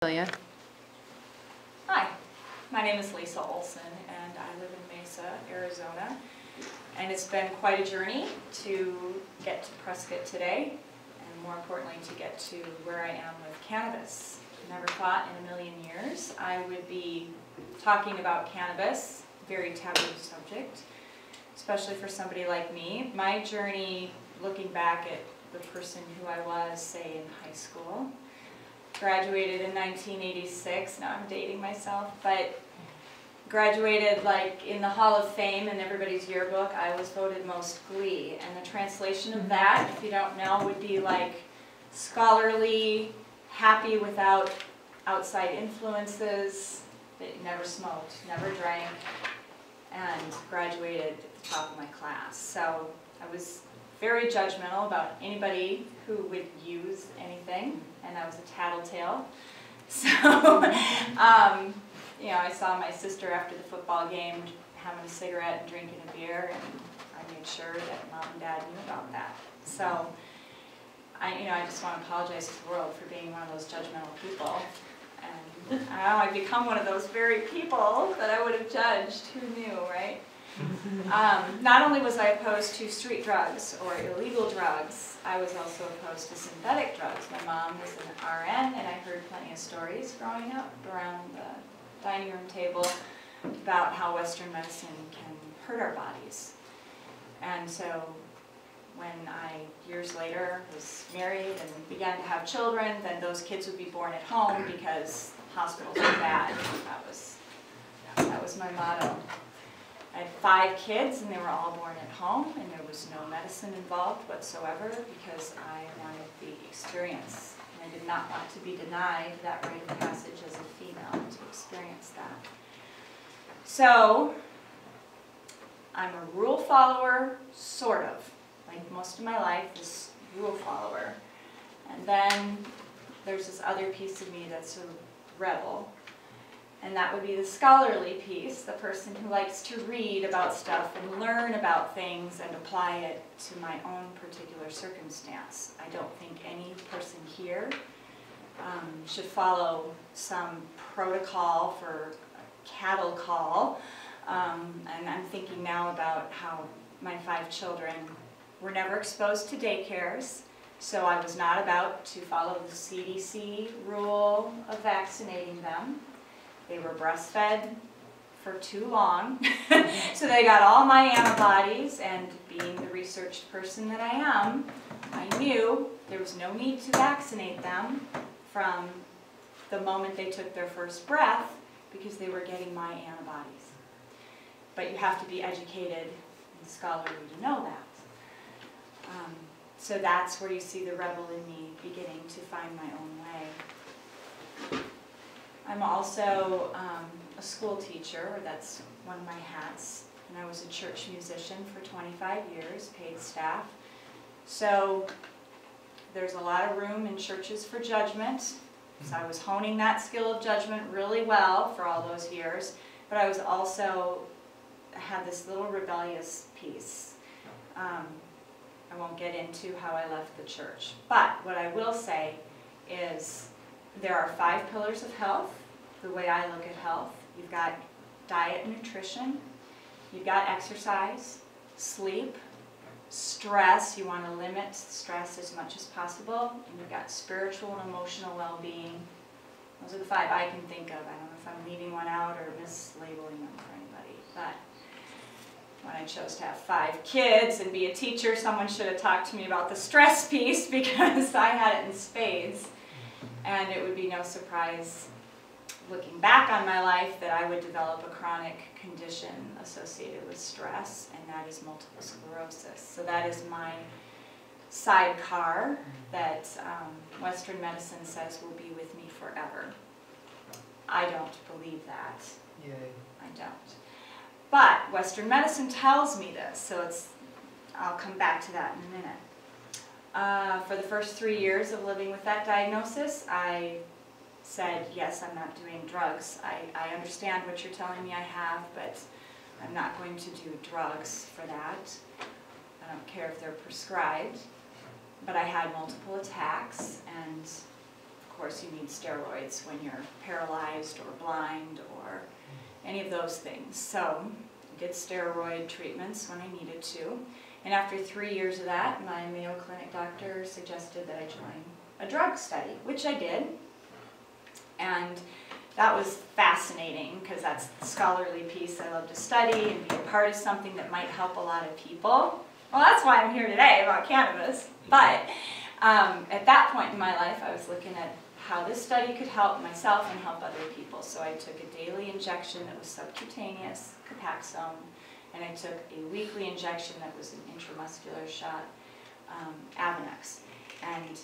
Celia. Hi, my name is Lisa Olson and I live in Mesa, Arizona. And it's been quite a journey to get to Prescott today, and more importantly to get to where I am with cannabis. Never thought in a million years I would be talking about cannabis, very taboo subject, especially for somebody like me. My journey, looking back at the person who I was, say, in high school, graduated in 1986, now I'm dating myself, but graduated like in the Hall of Fame in everybody's yearbook. I was voted most glee, and the translation of that, if you don't know, would be like scholarly, happy without outside influences, that never smoked, never drank, and graduated at the top of my class. So I was very judgmental about anybody who would use anything, and I was a tattletale. So, you know, I saw my sister after the football game having a cigarette and drinking a beer, and I made sure that Mom and Dad knew about that. So, I just want to apologize to the world for being one of those judgmental people. And I've become one of those very people that I would have judged. Who knew, right? Not only was I opposed to street drugs or illegal drugs, I was also opposed to synthetic drugs. My mom was an RN, and I heard plenty of stories growing up around the dining room table about how Western medicine can hurt our bodies. And so when I, years later, was married and began to have children, then those kids would be born at home because hospitals are bad. That was my motto. I had 5 kids, and they were all born at home, and there was no medicine involved whatsoever because I wanted the experience. And I did not want to be denied that rite of passage as a female to experience that. So, I'm a rule follower, sort of. Like most of my life is rule follower. And then there's this other piece of me that's a rebel. And that would be the scholarly piece, the person who likes to read about stuff and learn about things and apply it to my own particular circumstance. I don't think any person here should follow some protocol for a cattle call. And I'm thinking now about how my 5 children were never exposed to daycares, so I was not about to follow the CDC rule of vaccinating them. They were breastfed for too long, so they got all my antibodies, and being the researched person that I am, I knew there was no need to vaccinate them from the moment they took their first breath because they were getting my antibodies. But you have to be educated and scholarly to know that. So that's where you see the rebel in me beginning to find my own way. I'm also a school teacher, that's one of my hats, and I was a church musician for 25 years, paid staff. So there's a lot of room in churches for judgment, so I was honing that skill of judgment really well for all those years, but I was also, had this little rebellious piece. I won't get into how I left the church, but what I will say is there are 5 pillars of health, the way I look at health. You've got diet and nutrition, you've got exercise, sleep, stress, you want to limit stress as much as possible, and you've got spiritual and emotional well-being. Those are the 5 I can think of. I don't know if I'm leaving one out or mislabeling them for anybody, but when I chose to have 5 kids and be a teacher, someone should have talked to me about the stress piece because I had it in spades. And it would be no surprise, looking back on my life, that I would develop a chronic condition associated with stress, and that is multiple sclerosis. So that is my sidecar that Western medicine says will be with me forever. I don't believe that. Yay. I don't. But Western medicine tells me this, so I'll come back to that in a minute. For the first 3 years of living with that diagnosis, I said, yes, I'm not doing drugs. I understand what you're telling me I have, but I'm not going to do drugs for that. I don't care if they're prescribed. But I had multiple attacks, and of course you need steroids when you're paralyzed or blind or any of those things. So I did steroid treatments when I needed to. And after 3 years of that, my Mayo Clinic doctor suggested that I join a drug study, which I did. And that was fascinating because that's the scholarly piece I love to study and be a part of something that might help a lot of people. Well, that's why I'm here today about cannabis. But at that point in my life, I was looking at how this study could help myself and help other people. So I took a daily injection that was subcutaneous, Copaxone, and I took a weekly injection that was an intramuscular shot, Avonex. And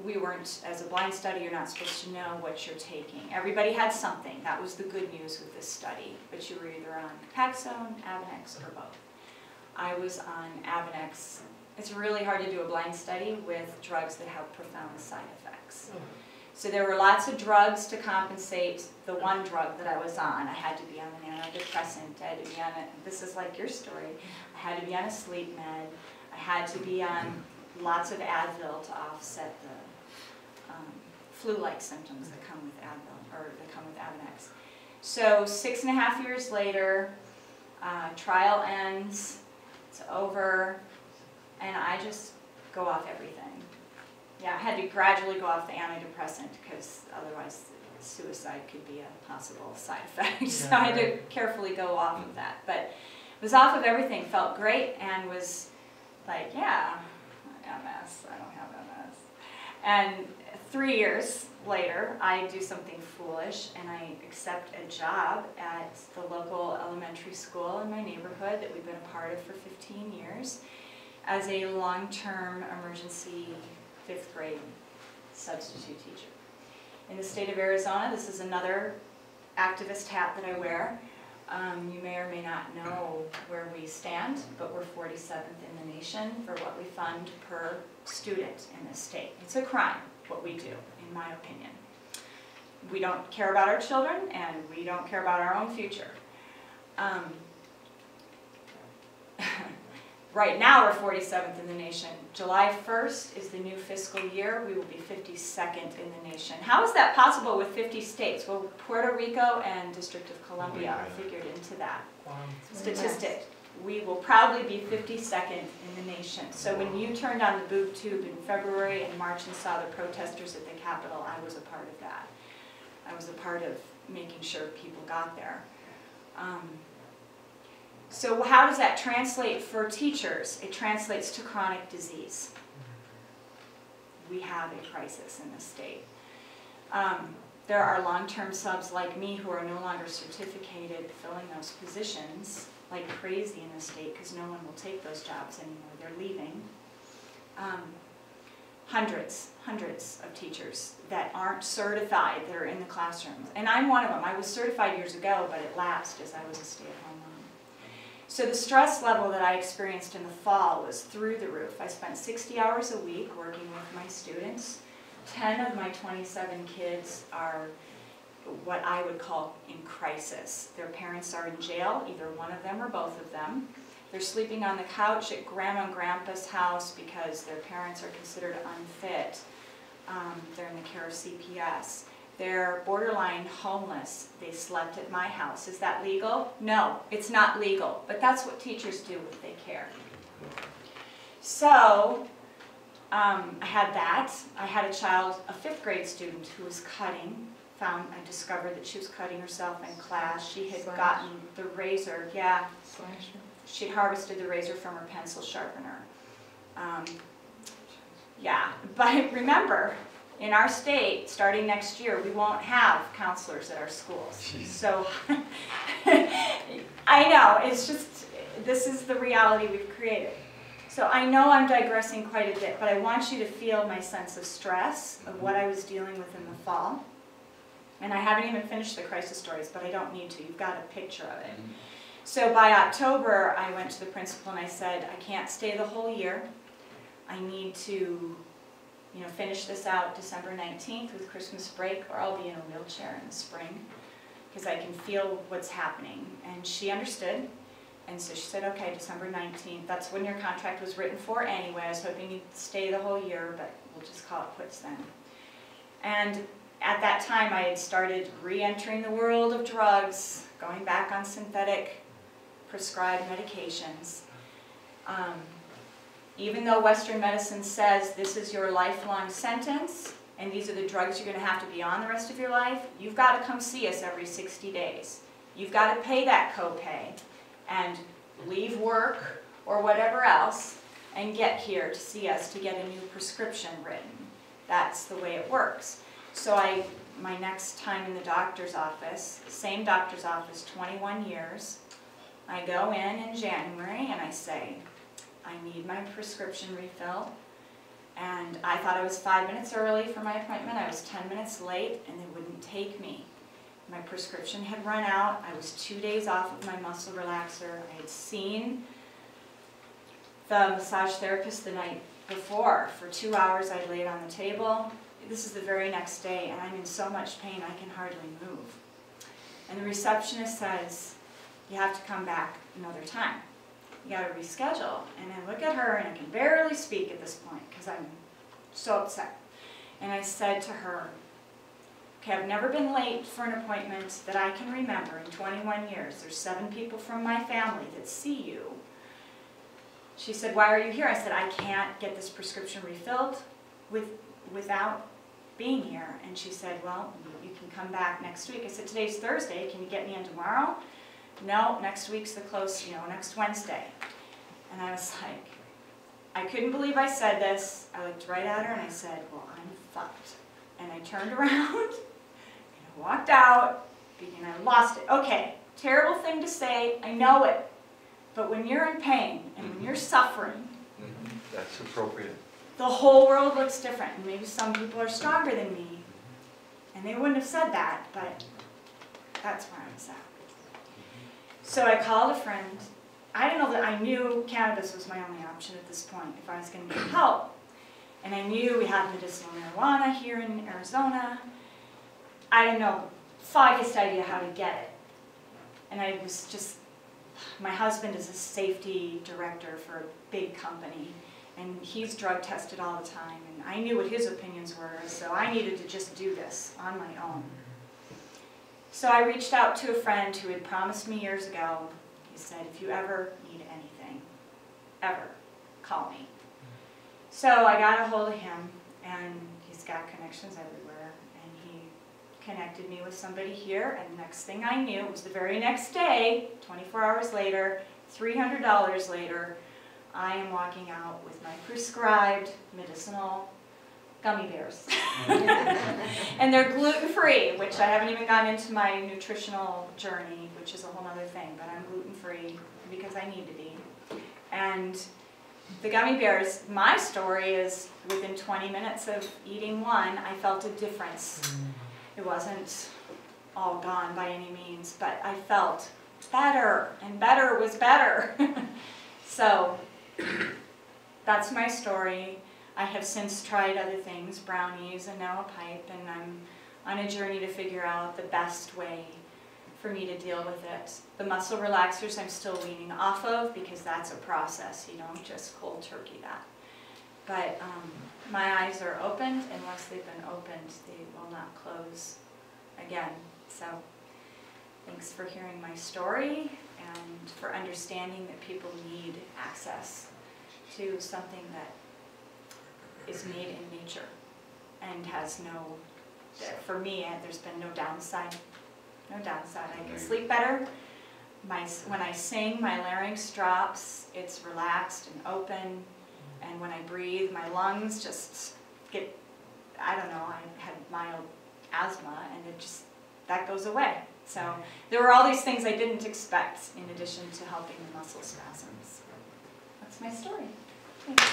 we weren't, as a blind study, you're not supposed to know what you're taking. Everybody had something. That was the good news with this study. But you were either on Copaxone, Avonex, or both. I was on Avonex. It's really hard to do a blind study with drugs that have profound side effects. So there were lots of drugs to compensate the one drug that I was on. I had to be on an antidepressant. I had to be on this is like your story. I had to be on a sleep med. I had to be on lots of Advil to offset the flu-like symptoms that come with Advil, or that come with Avonex. So 6.5 years later, trial ends, it's over, and I just go off everything. Yeah, I had to gradually go off the antidepressant because otherwise suicide could be a possible side effect. Yeah, so I had to carefully go off of that. But was off of everything, felt great, and was like, yeah, MS, I don't have MS. And 3 years later, I do something foolish, and I accept a job at the local elementary school in my neighborhood that we've been a part of for 15 years as a long-term emergency 5th grade substitute teacher. In the state of Arizona, this is another activist hat that I wear. You may or may not know where we stand, but we're 47th in the nation for what we fund per student in this state. It's a crime, what we do, in my opinion. We don't care about our children, and we don't care about our own future. Right now, we're 47th in the nation. July 1st is the new fiscal year. We will be 52nd in the nation. How is that possible with 50 states? Well, Puerto Rico and District of Columbia are figured into that statistic. We will proudly be 52nd in the nation. So when you turned on the boob tube in February and March and saw the protesters at the Capitol, I was a part of that. I was a part of making sure people got there. So how does that translate for teachers? It translates to chronic disease. We have a crisis in this state. There are long-term subs like me who are no longer certificated filling those positions like crazy in the state because no one will take those jobs anymore. They're leaving. Hundreds of teachers that aren't certified that are in the classrooms. And I'm one of them. I was certified years ago, but it lapsed as I was a stay-at-home mom. So the stress level that I experienced in the fall was through the roof. I spent 60 hours a week working with my students. 10 of my 27 kids are what I would call in crisis. Their parents are in jail, either one of them or both of them. They're sleeping on the couch at Grandma and Grandpa's house because their parents are considered unfit. They're in the care of CPS. They're borderline homeless. They slept at my house. Is that legal? No, it's not legal, but that's what teachers do if they care. So I had that. I had a child, a 5th grade student who was cutting. I discovered that she was cutting herself in class. She had gotten the razor, yeah. She'd harvested the razor from her pencil sharpener. Yeah, but remember, in our state, starting next year, we won't have counselors at our schools. So, I know, it's just, this is the reality we've created. So I know I'm digressing quite a bit, but I want you to feel my sense of stress of what I was dealing with in the fall. And I haven't even finished the crisis stories, but I don't need to. You've got a picture of it. So by October, I went to the principal and I said, I can't stay the whole year. I need to finish this out December 19th with Christmas break, or I'll be in a wheelchair in the spring because I can feel what's happening. And she understood. And so she said, okay, December 19th, that's when your contract was written for anyway. I was hoping you'd stay the whole year, but we'll just call it quits then. And at that time, I had started re-entering the world of drugs, going back on synthetic prescribed medications. Even though Western medicine says this is your lifelong sentence, and these are the drugs you're going to have to be on the rest of your life, you've got to come see us every 60 days. You've got to pay that copay and leave work or whatever else and get here to see us to get a new prescription written. That's the way it works. So my next time in the doctor's office, same doctor's office, 21 years, I go in January and I say, I need my prescription refilled. And I thought I was 5 minutes early for my appointment. I was 10 minutes late and they wouldn't take me. My prescription had run out. I was 2 days off of my muscle relaxer. I had seen the massage therapist the night before. For 2 hours I laid on the table. This is the very next day and I'm in so much pain I can hardly move. And the receptionist says, you have to come back another time. You got to reschedule. And I look at her and I can barely speak at this point because I'm so upset. And I said to her, okay, I've never been late for an appointment that I can remember in 21 years. There's 7 people from my family that see you. She said, why are you here? I said, I can't get this prescription refilled without being here. And she said, well, you can come back next week. I said, today's Thursday. Can you get me in tomorrow? No, next week's the close, next Wednesday. And I was like, I couldn't believe I said this. I looked right at her and I said, well, I'm fucked. And I turned around and I walked out and I lost it. Okay, terrible thing to say, I know it. But when you're in pain and when you're suffering, that's appropriate. The whole world looks different. And maybe some people are stronger than me. And they wouldn't have said that, but that's where I was at. So I called a friend. I didn't know that I knew cannabis was my only option at this point if I was going to get help. And I knew we had medicinal marijuana here in Arizona. I didn't know the foggiest idea how to get it. And I was just, my husband is a safety director for a big company. And he's drug tested all the time. And I knew what his opinions were, so I needed to just do this on my own. So I reached out to a friend who had promised me years ago. He said, if you ever need anything, ever, call me. So I got a hold of him, and he's got connections everywhere, and he connected me with somebody here, and the next thing I knew, it was the very next day, 24 hours later, $300 later, I am walking out with my prescribed medicinal gummy bears. And they're gluten-free, which I haven't even gone into my nutritional journey, which is a whole other thing, but I'm gluten-free because I need to be. And the gummy bears, my story is within 20 minutes of eating one, I felt a difference. It wasn't all gone by any means, but I felt better, and better was better. So that's my story. I have since tried other things, brownies and now a pipe, and I'm on a journey to figure out the best way for me to deal with it. The muscle relaxers I'm still weaning off of because that's a process, you don't just cold turkey that. But my eyes are opened, and once they've been opened, they will not close again. So thanks for hearing my story and for understanding that people need access to something that is made in nature and has no, for me, there's been no downside. No downside. I can sleep better. When I sing, my larynx drops. It's relaxed and open. And when I breathe, my lungs just get, I don't know, I had mild asthma, and it just, that goes away. So there were all these things I didn't expect in addition to helping the muscle spasms. That's my story. Thanks.